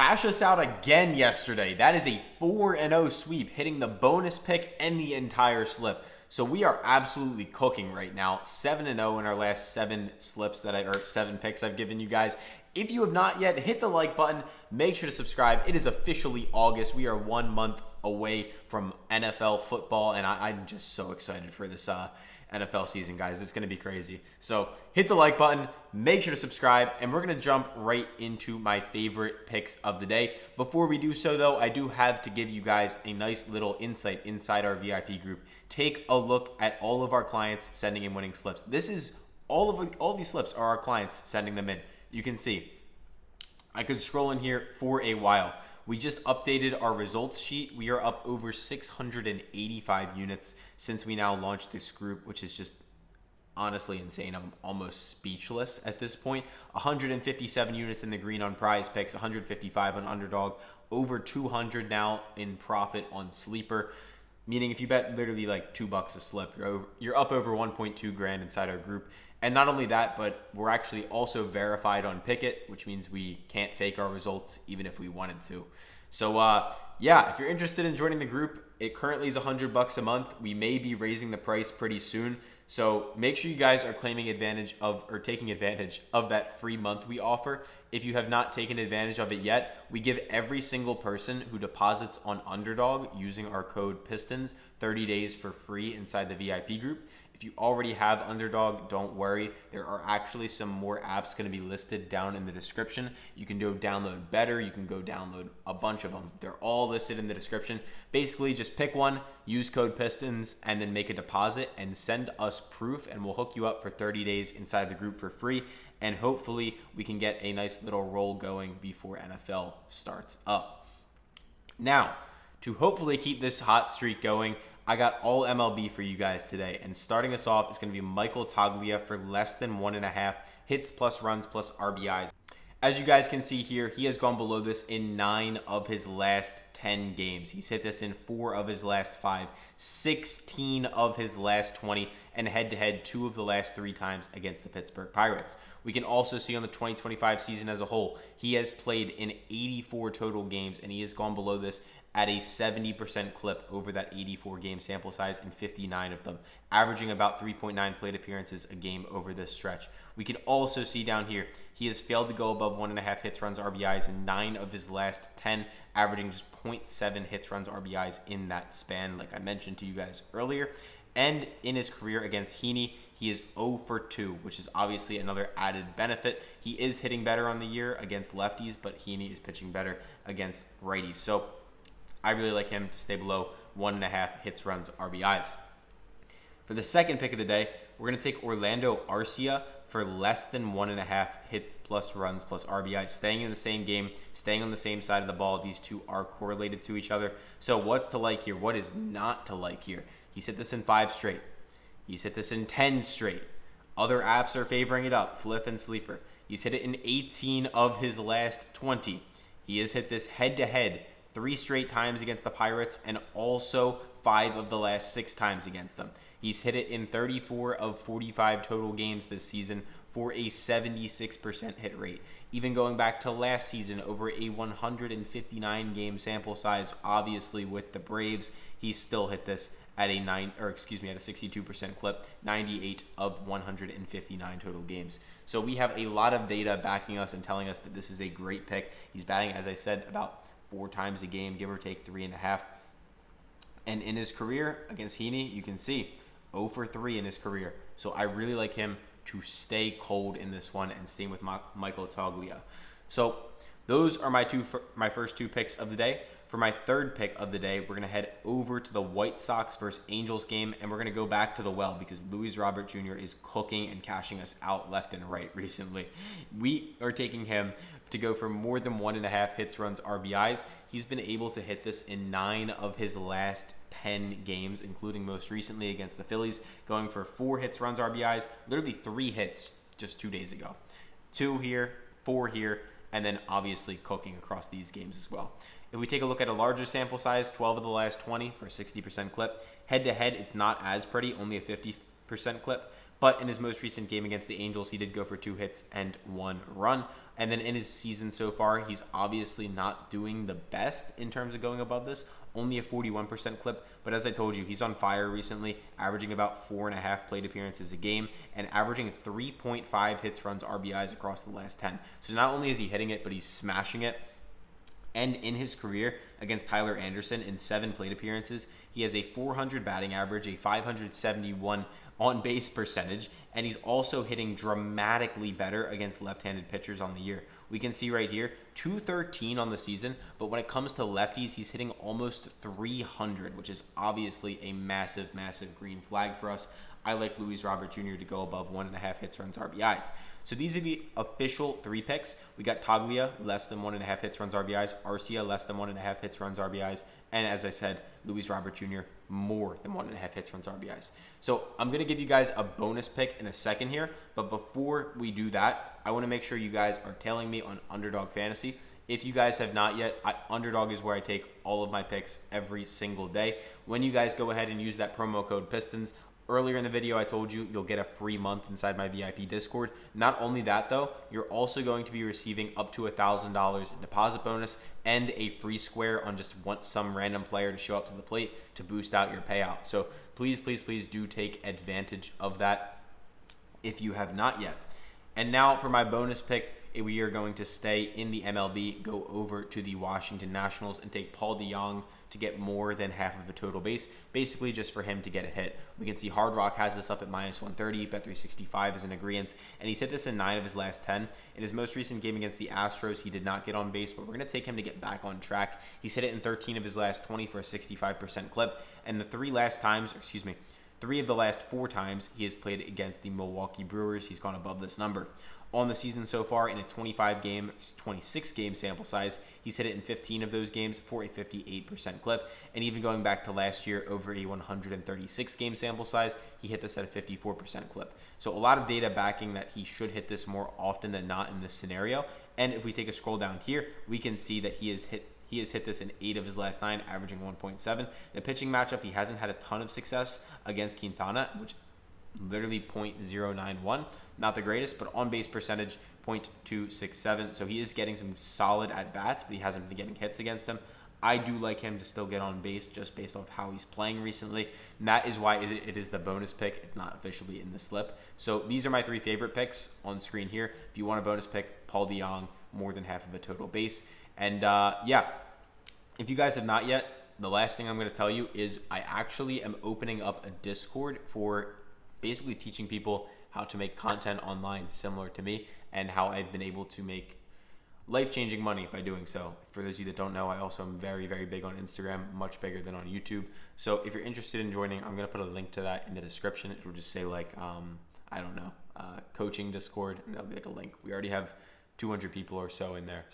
cash us out again yesterday. That is a 4-0 sweep, hitting the bonus pick and the entire slip. So we are absolutely cooking right now. 7-0 in our last 7 picks I've given you guys. If you have not yet, hit the like button. Make sure to subscribe. It is officially August. We are 1 month away from NFL football, and I'm just so excited for this NFL season, guys. It's going to be crazy. So hit the like button, make sure to subscribe, and we're going to jump right into my favorite picks of the day. Before we do so, though, I do have to give you guys a nice little insight inside our VIP group. Take a look at all of our clients sending in winning slips. This is all these slips are our clients sending them in. You can see I could scroll in here for a while. We just updated our results sheet. We are up over 685 units since we now launched this group, which is just honestly insane. I'm almost speechless at this point. 157 units in the green on PrizePicks, 155 on Underdog, over 200 now in profit on Sleeper. Meaning if you bet literally like $2 a slip, you're up over 1.2 grand inside our group. And not only that, but we're actually also verified on Pikkit, which means we can't fake our results even if we wanted to. So yeah, if you're interested in joining the group, it currently is $100 a month. We may be raising the price pretty soon. So make sure you guys are taking advantage of that free month we offer. If you have not taken advantage of it yet, we give every single person who deposits on Underdog using our code PISTONS 30 days for free inside the VIP group. If you already have Underdog, don't worry. There are actually some more apps going to be listed down in the description. You can go download Betr. You can go download a bunch of them. They're all listed in the description. Basically, just pick one, use code PISTONS, and then make a deposit and send us proof, and we'll hook you up for 30 days inside the group for free. And hopefully, we can get a nice little roll going before NFL starts up. Now, to hopefully keep this hot streak going, I got all MLB for you guys today, and starting us off is going to be Michael Toglia for less than 1.5 hits plus runs plus RBIs. As you guys can see here, he has gone below this in 9 of his last 10 games. He's hit this in 4 of his last 5, 16 of his last 20, and head-to-head 2 of the last 3 times against the Pittsburgh Pirates. We can also see on the 2025 season as a whole, he has played in 84 total games, and he has gone below this at a 70% clip over that 84 game sample size in 59 of them, averaging about 3.9 plate appearances a game over this stretch. We can also see down here, he has failed to go above 1.5 hits, runs, RBIs in 9 of his last 10, averaging just 0.7 hits, runs, RBIs in that span, like I mentioned to you guys earlier. And in his career against Heaney, he is 0 for 2, which is obviously another added benefit. He is hitting better on the year against lefties, but Heaney is pitching better against righties. So I really like him to stay below 1.5 hits, runs, RBIs. For the second pick of the day, we're going to take Orlando Arcia for less than 1.5 hits plus runs plus RBIs. Staying in the same game, staying on the same side of the ball. These two are correlated to each other. So what's to like here? What is not to like here? He's hit this in 5 straight. He's hit this in 10 straight. Other apps are favoring it up, Flip and Sleeper. He's hit it in 18 of his last 20. He has hit this head-to-head 3 straight times against the Pirates, and also 5 of the last 6 times against them. He's hit it in 34 of 45 total games this season for a 76% hit rate. Even going back to last season, over a 159 game sample size, obviously with the Braves, he still hit this at a 62% clip, 98 of 159 total games. So we have a lot of data backing us and telling us that this is a great pick. He's batting, as I said, about 4 times a game, give or take 3.5. And in his career against Heaney, you can see 0 for 3 in his career. So I really like him to stay cold in this one and stay with Michael Toglia. So those are my first 2 picks of the day. For my third pick of the day, we're going to head over to the White Sox versus Angels game, and we're going to go back to the well because Luis Robert Jr. is cooking and cashing us out left and right recently. We are taking him to go for more than 1.5 hits, runs, RBIs. He's been able to hit this in 9 of his last 10 games, including most recently against the Phillies, going for 4 hits, runs, RBIs, literally 3 hits just 2 days ago. 2 here, 4 here, and then obviously cooking across these games as well. If we take a look at a larger sample size, 12 of the last 20 for a 60% clip. Head-to-head, it's not as pretty, only a 50% clip. But in his most recent game against the Angels, he did go for 2 hits and 1 run. And then in his season so far, he's obviously not doing the best in terms of going above this. Only a 41% clip. But as I told you, he's on fire recently, averaging about 4.5 plate appearances a game and averaging 3.5 hits, runs, RBIs across the last 10. So not only is he hitting it, but he's smashing it. And in his career against Tyler Anderson in 7 plate appearances, he has a 400 batting average, a 571 on base percentage, and he's also hitting dramatically better against left-handed pitchers on the year. We can see right here, 213 on the season, but when it comes to lefties, he's hitting almost 300, which is obviously a massive, massive green flag for us. I like Luis Robert Jr. to go above 1.5 hits, runs, RBIs. So these are the official 3 picks. We got Toglia, less than 1.5 hits, runs, RBIs. Arcia, less than 1.5 hits, runs, RBIs. And as I said, Luis Robert Jr., more than 1.5 hits, runs, RBIs. So I'm going to give you guys a bonus pick in a second here. But before we do that, I want to make sure you guys are tailing me on Underdog Fantasy. If you guys have not yet, Underdog is where I take all of my picks every single day. When you guys go ahead and use that promo code PISTONS, earlier in the video, I told you you'll get a free month inside my VIP Discord. Not only that, though, you're also going to be receiving up to $1,000 in deposit bonus and a free square on just some random player to show up to the plate to boost out your payout. So please, please, please do take advantage of that if you have not yet. And now for my bonus pick, we are going to stay in the MLB, go over to the Washington Nationals, and take Paul DeJong to get more than half of a total base, basically just for him to get a hit. We can see Hard Rock has this up at -130, Bet365 is in agreement, and he's hit this in 9 of his last 10. In his most recent game against the Astros, he did not get on base, but we're going to take him to get back on track. He's hit it in 13 of his last 20 for a 65% clip, and the 3 of the last 4 times he has played against the Milwaukee Brewers, he's gone above this number. On the season so far, in a 26-game sample size, he's hit it in 15 of those games for a 58% clip. And even going back to last year, over a 136-game sample size, he hit this at a 54% clip. So a lot of data backing that he should hit this more often than not in this scenario. And if we take a scroll down here, we can see that he has hit this in 8 of his last 9, averaging 1.7. The pitching matchup, he hasn't had a ton of success against Quintana, which literally .091, not the greatest, but on base percentage .267. So he is getting some solid at bats, but he hasn't been getting hits against him. I do like him to still get on base just based off how he's playing recently. And that is why it is the bonus pick. It's not officially in the slip. So these are my 3 favorite picks on screen here. If you want a bonus pick, Paul DeJong, more than half of a total base. And yeah, if you guys have not yet, the last thing I'm going to tell you is I actually am opening up a Discord for basically teaching people how to make content online similar to me and how I've been able to make life-changing money by doing so. For those of you that don't know, I also am very, very big on Instagram, much bigger than on YouTube. So if you're interested in joining, I'm going to put a link to that in the description. It will just say like, I don't know, coaching Discord, and that'll be like a link. We already have 200 people or so in there.